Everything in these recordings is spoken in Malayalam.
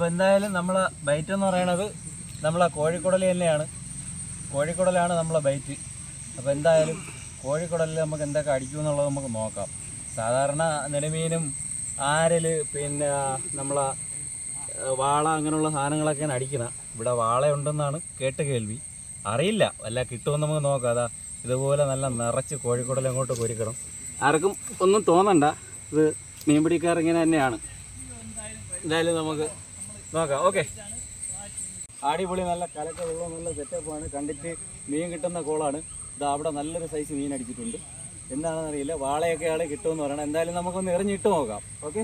എന്തായാലും നമ്മളെ ബൈറ്റ് എന്ന് പറയുന്നത് നമ്മളെ കോഴിക്കുടൽ തന്നെയാണ്. കോഴിക്കുടലാണ് നമ്മളെ ബൈറ്റ്. അപ്പോൾ എന്തായാലും കോഴിക്കുടലിൽ നമുക്ക് എന്തൊക്കെ അടിക്കും എന്നുള്ളത് നമുക്ക് നോക്കാം. സാധാരണ നെടുമീനും ആരൽ പിന്നെ നമ്മളെ വാള അങ്ങനെയുള്ള സാധനങ്ങളൊക്കെയാണ് അടിക്കുന്നത്. ഇവിടെ വാളയുണ്ടെന്നാണ് കേട്ട് കേൾവി, അറിയില്ല. വല്ല കിട്ടുമെന്ന് നമുക്ക് നോക്കാം. അതാ ഇതുപോലെ നല്ല നിറച്ച് കോഴിക്കുടൽ അങ്ങോട്ട് പൊരിക്കണം. ആർക്കും ഒന്നും തോന്നണ്ട, ഇത് മീൻപിടിക്കാർ ഇങ്ങനെ തന്നെയാണ്. എന്തായാലും നമുക്ക് നോക്കാം. ഓക്കെ, അടിപൊളി നല്ല കലക്ക വെള്ളം, നല്ല സെറ്റപ്പാണ്. കണ്ടിട്ട് മീൻ കിട്ടുന്ന കോളാണ്. ഇതാ അവിടെ നല്ലൊരു സൈസ് മീൻ അടിച്ചിട്ടുണ്ട്. എന്താണെന്ന് അറിയില്ല, വാളയൊക്കെയാണ് കിട്ടുമെന്ന് പറയണം. എന്തായാലും നമുക്കൊന്ന് എറിഞ്ഞിട്ട് നോക്കാം. ഓക്കെ,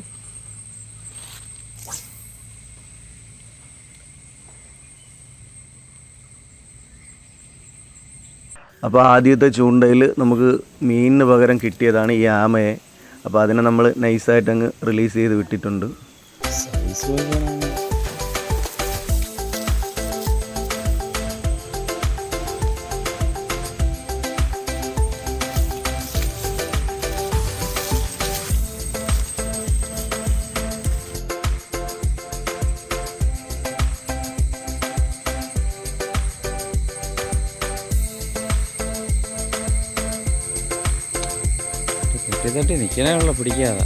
അപ്പോൾ ആദ്യത്തെ ചൂണ്ടയിൽ നമുക്ക് മീനിന് പകരം കിട്ടിയതാണ് ഈ ആമയെ. അപ്പോൾ അതിനെ നമ്മൾ നൈസായിട്ട് അങ്ങ് റിലീസ് ചെയ്ത് വിട്ടിട്ടുണ്ട്. തട്ടി നിൽക്കാനുള്ള പിടിക്കാതെ.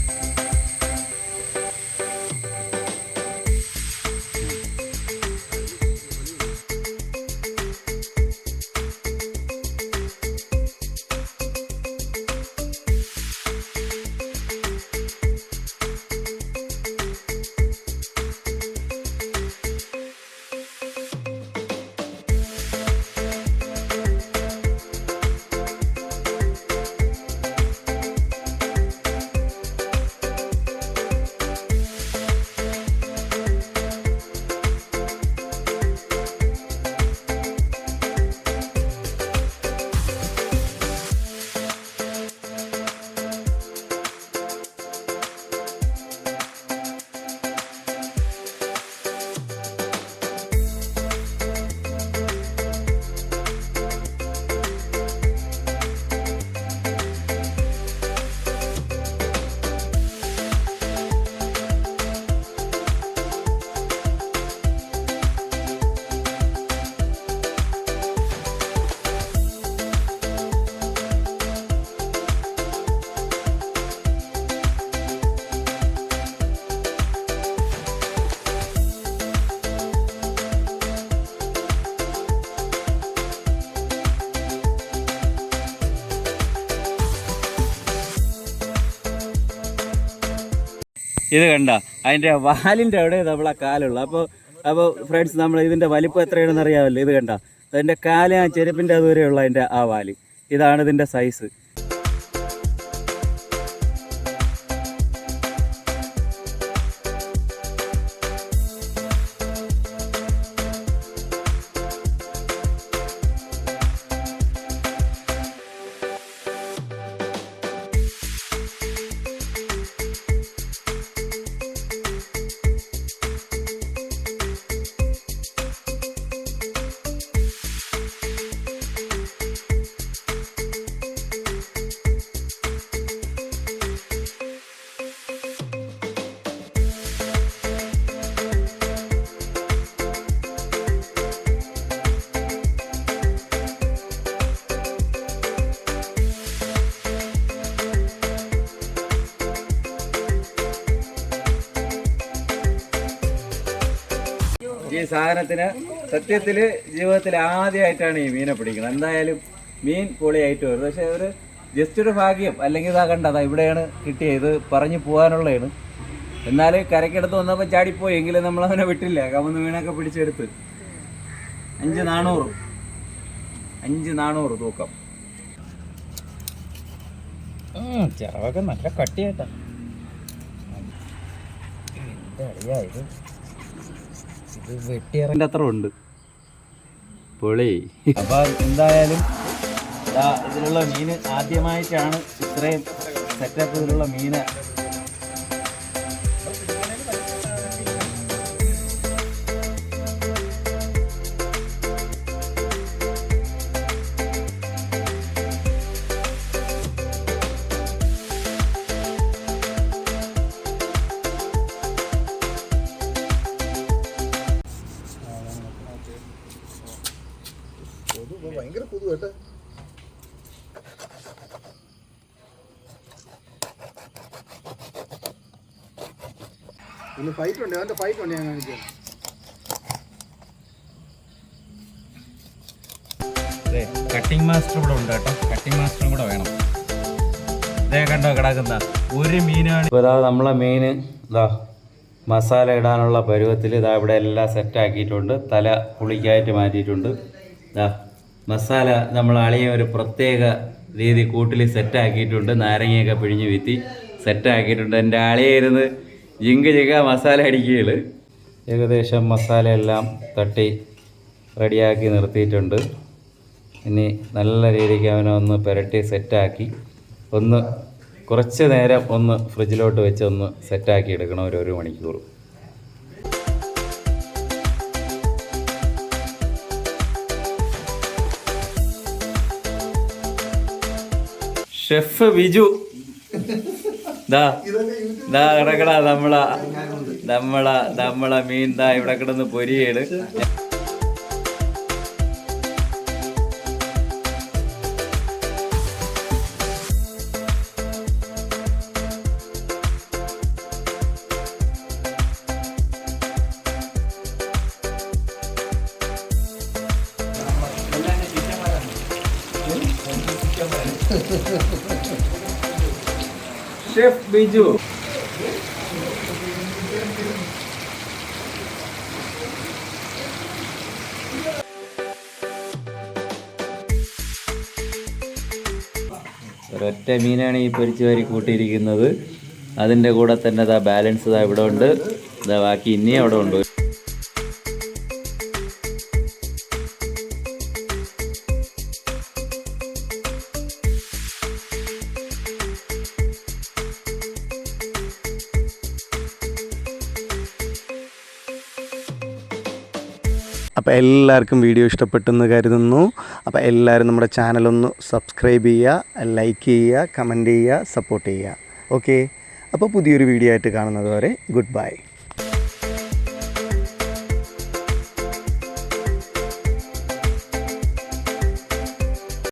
ഇത് കണ്ട, അതിൻ്റെ വാലിൻ്റെ അവിടെ നമ്മളെ കാലുള്ള. അപ്പോൾ ഫ്രണ്ട്സ്, നമ്മൾ ഇതിൻ്റെ വലിപ്പം എത്രയാണെന്ന് അറിയാമല്ലോ. ഇത് കണ്ട, അതിൻ്റെ കാല് ആ ചെരുപ്പിൻ്റെ അതുവരെയുള്ള അതിൻ്റെ ആ വാല്. ഇതാണ് ഇതിൻ്റെ സൈസ്. ഈ സാധനത്തിന് സത്യത്തിൽ ജീവിതത്തിൽ ആദ്യമായിട്ടാണ് ഈ മീനെ പിടിക്കുന്നത്. എന്തായാലും മീൻ പൊളിയായിട്ട് വരും. പക്ഷേ ഒരു ജസ്റ്റ് ഒരു ഭാഗ്യം, അല്ലെങ്കിൽ ഇതാ കണ്ടതാ ഇവിടെയാണ് കിട്ടിയത്. ഇത് പറഞ്ഞു പോകാനുള്ളതാണ്. എന്നാൽ കരയ്ക്കടുത്ത് വന്നപ്പോൾ ചാടിപ്പോയി. എങ്കിലും നമ്മളവനെ വിട്ടില്ല. കമന്ന് മീനൊക്കെ പിടിച്ചെടുത്ത് 5,400 തൂക്കം. ചിറവൊക്കെ നല്ല കട്ടിയായിട്ടാ. ഇത് വെട്ടിയറിൻ്റെ അത്ര ഉണ്ട്. പൊളി. അപ്പം എന്തായാലും ഇതിലുള്ള മീൻ ആദ്യമായിട്ടാണ് ഇത്രയും സെറ്റപ്പ് ഇതിലുള്ള മീന്. ഭയങ്കര കൊതു കേട്ടോ. ഫൈറ്റ് ഉണ്ട്, അവൻ്റെ ഫൈറ്റ് ഉണ്ട്. ഞാൻ കാണിക്കാം. കട്ടിംഗ് മാസ്റ്റർ ഇവിടെ ഉണ്ട് കേട്ടോ. കട്ടിംഗ് മാസ്റ്ററും കൂടെ വേണം. ഇതേ കണ്ടോ കിടക്കുന്ന ഒരു മീനാണ്. ഇപ്പോൾ ഇതാ നമ്മളെ മീൻ ഇതാ മസാല ഇടാനുള്ള പരുവത്തിൽ ഇതാ ഇവിടെ എല്ലാം സെറ്റാക്കിയിട്ടുണ്ട്. തല പുളിക്കായിട്ട് മാറ്റിയിട്ടുണ്ട്. ഇതാ മസാല നമ്മൾ അളിയ ഒരു പ്രത്യേക രീതി കൂട്ടിൽ സെറ്റാക്കിയിട്ടുണ്ട്. നാരങ്ങയൊക്കെ പിഴിഞ്ഞ് വീത്തി സെറ്റാക്കിയിട്ടുണ്ട്. എൻ്റെ അളിയായിരുന്നു ജിങ്ക മസാല അടിക്കുകകൾ. ഏകദേശം മസാലയെല്ലാം തട്ടി റെഡിയാക്കി നിർത്തിയിട്ടുണ്ട്. ഇനി നല്ല രീതിക്ക് അവനെ ഒന്ന് പുരട്ടി സെറ്റാക്കി ഒന്ന് കുറച്ച് നേരം ഒന്ന് ഫ്രിഡ്ജിലോട്ട് വെച്ച് ഒന്ന് സെറ്റാക്കി എടുക്കണം. ഒരു മണിക്കൂർ. ഷെഫ് ബിജു കിടക്കടാ നമ്മളെ മീൻ ദാ ഇവിടെ കിടന്ന് പൊരിയേട്. ഷെഫ് ബിജു ഒരൊറ്റ മീനാണ് ഈ പൊരിച്ചു വാരി കൂട്ടിയിരിക്കുന്നത്. അതിൻ്റെ കൂടെ തന്നെ ഇതാ ബാലൻസ് ഇതാ ഇവിടെ ഉണ്ട്. ഇതാ ബാക്കി ഇനിയും അവിടെ ഉണ്ട്. അപ്പോൾ എല്ലാവർക്കും വീഡിയോ ഇഷ്ടപ്പെട്ടെന്ന് കരുതുന്നു. അപ്പോൾ എല്ലാവരും നമ്മുടെ ചാനലൊന്ന് സബ്സ്ക്രൈബ് ചെയ്യുക, ലൈക്ക് ചെയ്യുക, കമൻറ്റ് ചെയ്യുക, സപ്പോർട്ട് ചെയ്യുക. ഓക്കെ, അപ്പോൾ പുതിയൊരു വീഡിയോ ആയിട്ട് കാണുന്നത് വരെ ഗുഡ് ബൈ.